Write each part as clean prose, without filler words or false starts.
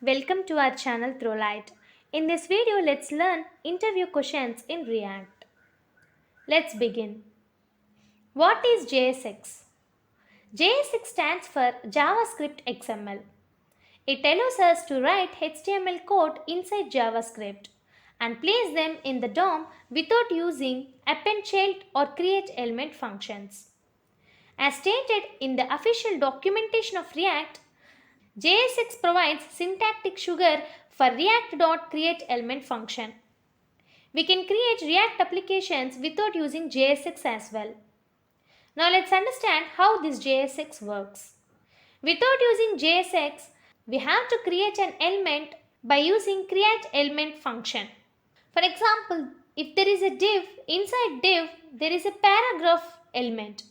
Welcome to our channel Throwlight. In this video, let's learn interview questions in React. Let's begin. What is JSX? JSX stands for JavaScript XML. It allows us to write HTML code inside JavaScript and place them in the DOM without using append child or create element functions. As stated in the official documentation of React, JSX provides syntactic sugar for React.createElement function. We can create React applications without using JSX as well. Now let's understand how this JSX works. Without using JSX, we have to create an element by using createElement function. For example, if there is a div, inside div there is a paragraph element.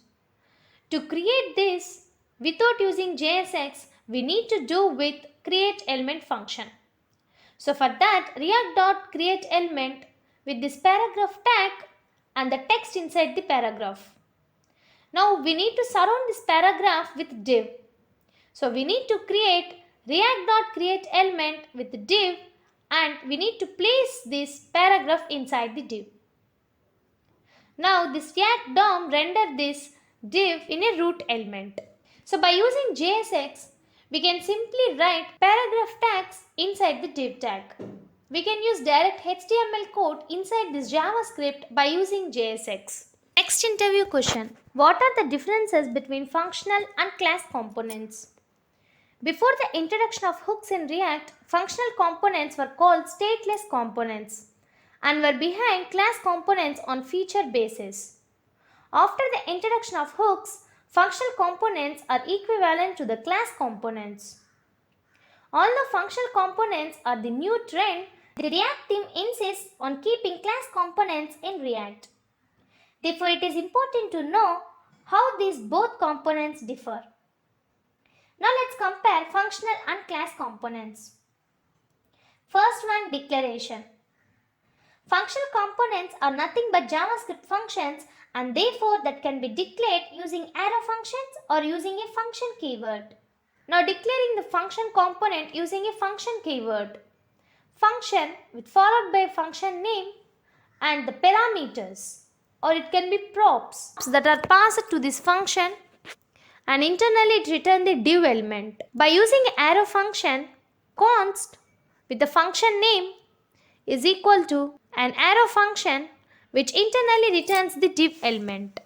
To create this without using JSX, we need to do with createElement function. So for that, React.createElement with this paragraph tag and the text inside the paragraph. Now we need to surround this paragraph with div. So we need to create React.createElement with the div and we need to place this paragraph inside the div. Now this React DOM render this div in a root element. So by using JSX, we can simply write paragraph tags inside the div tag. We can use direct HTML code inside this JavaScript by using JSX. Next interview question. What are the differences between functional and class components? Before the introduction of hooks in React, functional components were called stateless components and were behind class components on feature basis. After the introduction of hooks, functional components are equivalent to the class components. Although functional components are the new trend, the React team insists on keeping class components in React. Therefore, it is important to know how these both components differ. Now let's compare functional and class components. First one, declaration. Functional components are nothing but JavaScript functions and therefore that can be declared using arrow functions or using a function keyword. Now declaring the function component using a function keyword. Function with followed by function name and the parameters, or it can be props that are passed to this function and internally it returns the div element. By using arrow function, const with the function name is equal to an arrow function which internally returns the div element.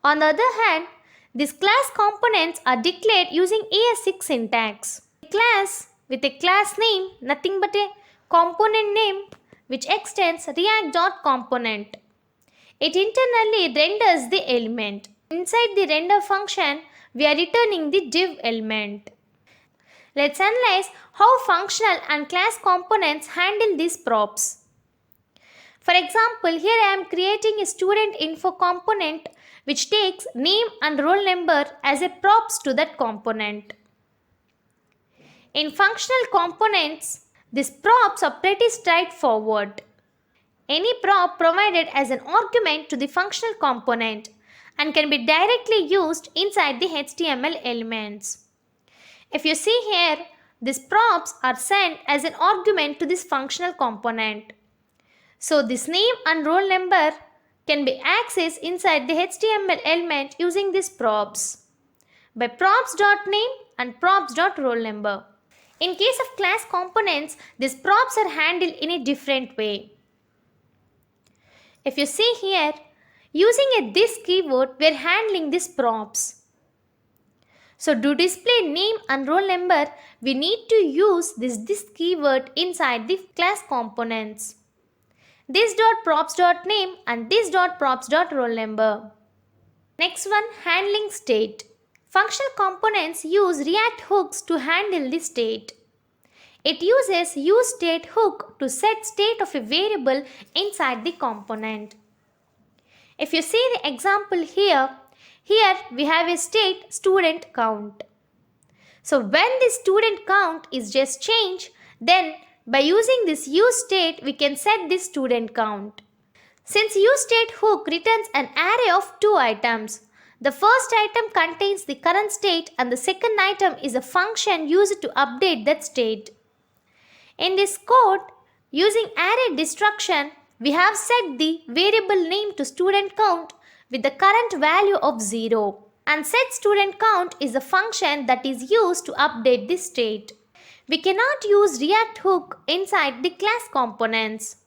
On the other hand, these class components are declared using ES6 syntax. A class with a class name, nothing but a component name which extends React.component. It internally renders the element. Inside the render function, we are returning the div element. Let's analyze how functional and class components handle these props. For example, here I am creating a student info component which takes name and roll number as a props to that component. In functional components, these props are pretty straightforward. Any prop provided as an argument to the functional component and can be directly used inside the HTML elements. If you see here, these props are sent as an argument to this functional component. So this name and roll number can be accessed inside the HTML element using these props by props.name and props.roll number. In case of class components, these props are handled in a different way. If you see here, using a this keyword, we are handling these props. So to display name and roll number, we need to use this keyword inside the class components. This.props.name and this.props.roll number. Next one, handling state. Functional components use React hooks to handle the state. It uses useState hook to set state of a variable inside the component. If you see the example here we have a state student count. So when the student count is just changed, then by using this useState, we can set this student count. Since useState hook returns an array of two items, the first item contains the current state and the second item is a function used to update that state. In this code, using array destruction, we have set the variable name to student count with the current value of 0. And set student count is a function that is used to update the state. We cannot use React hook inside the class components.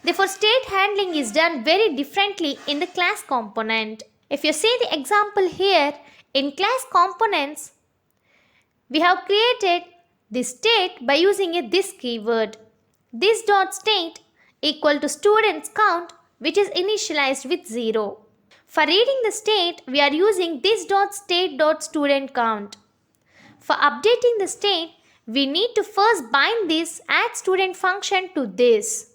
Therefore, state handling is done very differently in the class component. If you see the example here, in class components, we have created the state by using this keyword. This dot state equal to students count, which is initialized with 0. For reading the state, we are using this dot state dot student count. For updating the state, we need to first bind this add student function to this.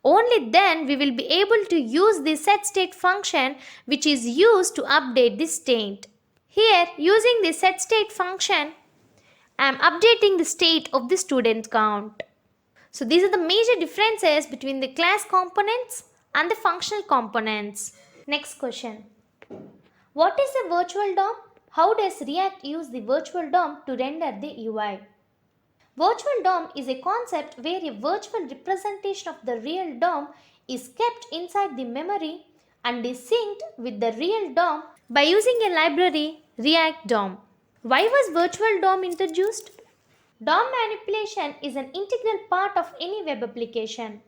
Only then we will be able to use the setState function, which is used to update the state. Here, using the setState function, I am updating the state of the student count. So these are the major differences between the class components and the functional components. Next question. What is a virtual DOM? How does React use the virtual DOM to render the UI? Virtual DOM is a concept where a virtual representation of the real DOM is kept inside the memory and is synced with the real DOM by using a library React DOM. Why was virtual DOM introduced? DOM manipulation is an integral part of any web application.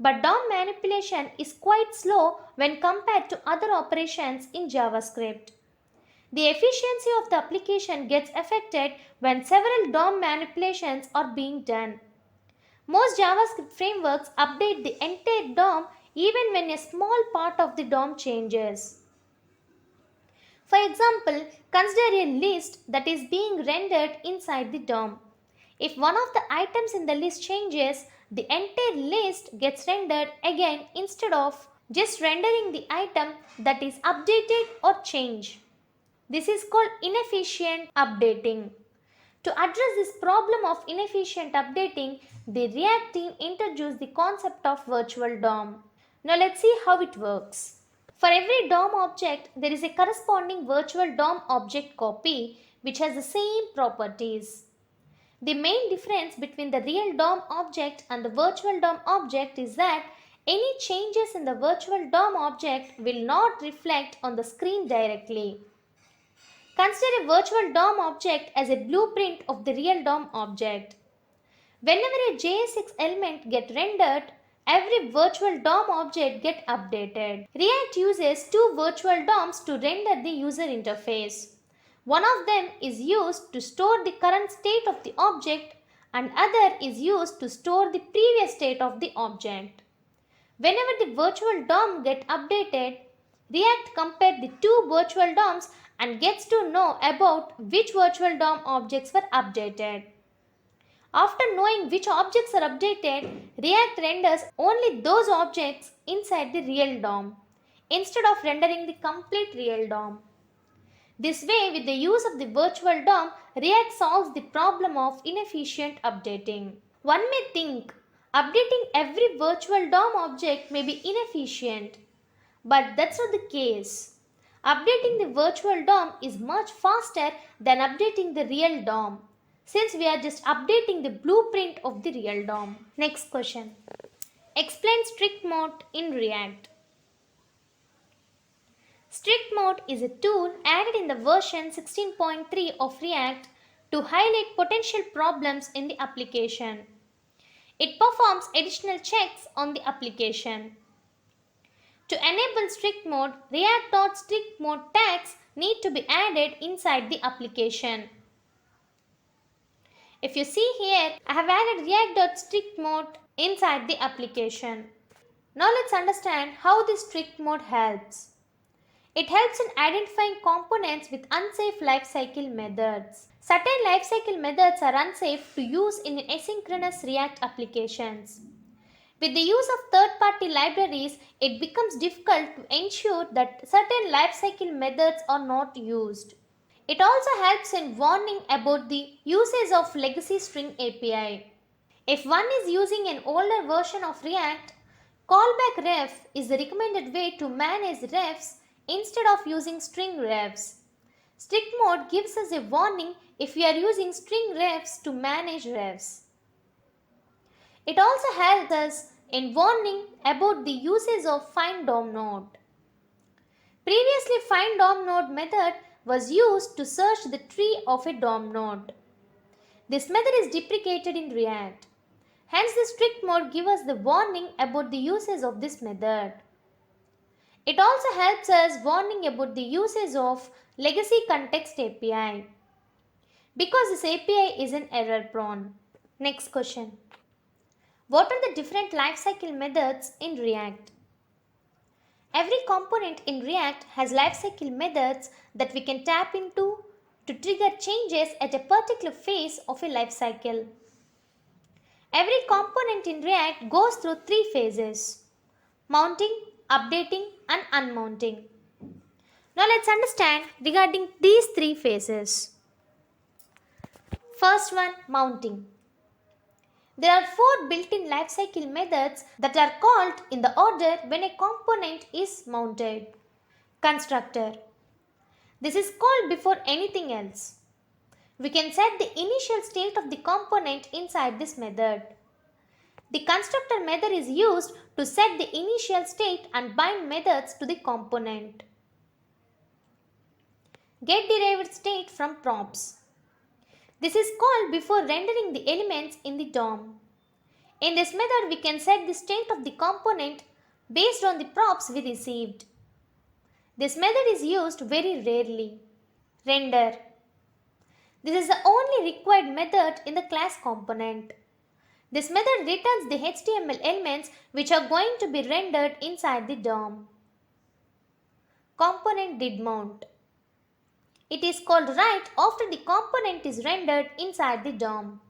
But DOM manipulation is quite slow when compared to other operations in JavaScript. The efficiency of the application gets affected when several DOM manipulations are being done. Most JavaScript frameworks update the entire DOM even when a small part of the DOM changes. For example, consider a list that is being rendered inside the DOM. If one of the items in the list changes, the entire list gets rendered again instead of just rendering the item that is updated or changed. This is called inefficient updating. To address this problem of inefficient updating, the React team introduced the concept of virtual DOM. Now let's see how it works. For every DOM object, there is a corresponding virtual DOM object copy which has the same properties. The main difference between the real DOM object and the virtual DOM object is that any changes in the virtual DOM object will not reflect on the screen directly. Consider a virtual DOM object as a blueprint of the real DOM object. Whenever a JSX element gets rendered, every virtual DOM object gets updated. React uses two virtual DOMs to render the user interface. One of them is used to store the current state of the object and other is used to store the previous state of the object. Whenever the virtual DOM gets updated, React compares the two virtual DOMs and gets to know about which virtual DOM objects were updated. After knowing which objects are updated, React renders only those objects inside the real DOM instead of rendering the complete real DOM. This way, with the use of the virtual DOM, React solves the problem of inefficient updating. One may think updating every virtual DOM object may be inefficient, but that's not the case. Updating the virtual DOM is much faster than updating the real DOM, since we are just updating the blueprint of the real DOM. Next question. Explain strict mode in React. Strict mode is a tool added in the version 16.3 of React to highlight potential problems in the application. It performs additional checks on the application. To enable strict mode, React.StrictMode tags need to be added inside the application. If you see here, I have added React.StrictMode inside the application. Now let's understand how this strict mode helps. It helps in identifying components with unsafe lifecycle methods. Certain lifecycle methods are unsafe to use in asynchronous React applications. With the use of third-party libraries, it becomes difficult to ensure that certain lifecycle methods are not used. It also helps in warning about the usage of legacy string API. If one is using an older version of React, callback ref is the recommended way to manage refs instead of using string refs. Strict mode gives us a warning if we are using string refs to manage refs. It also helps us in warning about the uses of find DOM node. Previously, find DOM node method was used to search the tree of a DOM node. This method is deprecated in React. Hence, the strict mode gives us the warning about the uses of this method. It also helps us warning about the uses of legacy context API because this API is an error prone. Next question. What are the different lifecycle methods in React? Every component in React has lifecycle methods that we can tap into to trigger changes at a particular phase of a lifecycle. Every component in React goes through three phases: mounting, updating, and unmounting. Now let's understand regarding these three phases. First one, mounting. There are four built-in lifecycle methods that are called in the order when a component is mounted. Constructor. This is called before anything else. We can set the initial state of the component inside this method. The constructor method is used to set the initial state and bind methods to the component. Get derived state from props. This is called before rendering the elements in the DOM. In this method, we can set the state of the component based on the props we received. This method is used very rarely. Render. This is the only required method in the class component. This method returns the HTML elements which are going to be rendered inside the DOM. Component did mount. It is called right after the component is rendered inside the DOM.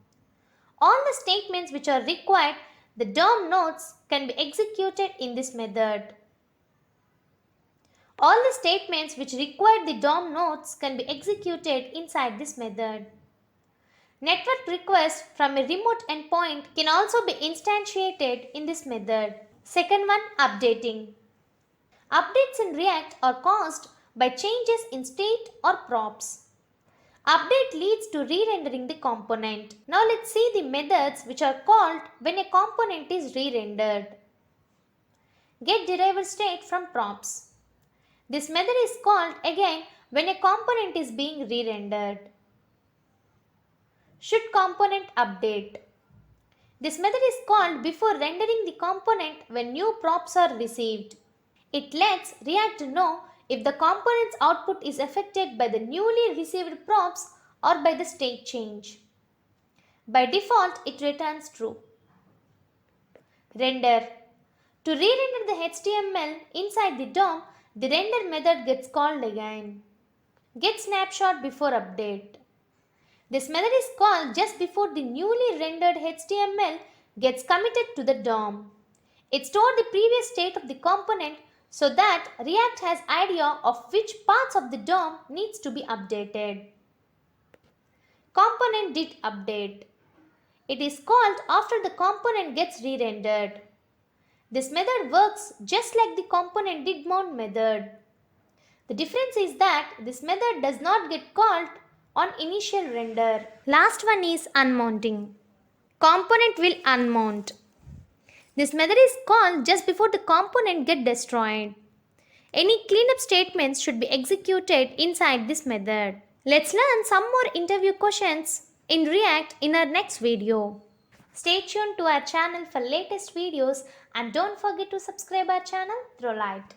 All the statements which are required, the DOM nodes can be executed in this method. All the statements which require the DOM nodes can be executed inside this method. Network requests from a remote endpoint can also be instantiated in this method. Second one, updating. Updates in React are caused by changes in state or props. Update leads to re-rendering the component. Now let's see the methods which are called when a component is re-rendered. Get derived state from props. This method is called again when a component is being re-rendered. Should component update. This method is called before rendering the component when new props are received. It lets React know if the component's output is affected by the newly received props or by the state change. By default, it returns true. Render. To re-render the HTML inside the DOM, the render method gets called again. Get snapshot before update. This method is called just before the newly rendered HTML gets committed to the DOM. It stores the previous state of the component so that React has idea of which parts of the DOM needs to be updated. Component did update. It is called after the component gets re-rendered. This method works just like the component did mount method. The difference is that this method does not get called on initial render. Last one is unmounting. Component will unmount. This method is called just before the component gets destroyed. Any cleanup statements should be executed inside this method. Let's learn some more interview questions in React in our next video. Stay tuned to our channel for latest videos and don't forget to subscribe our channel through Light.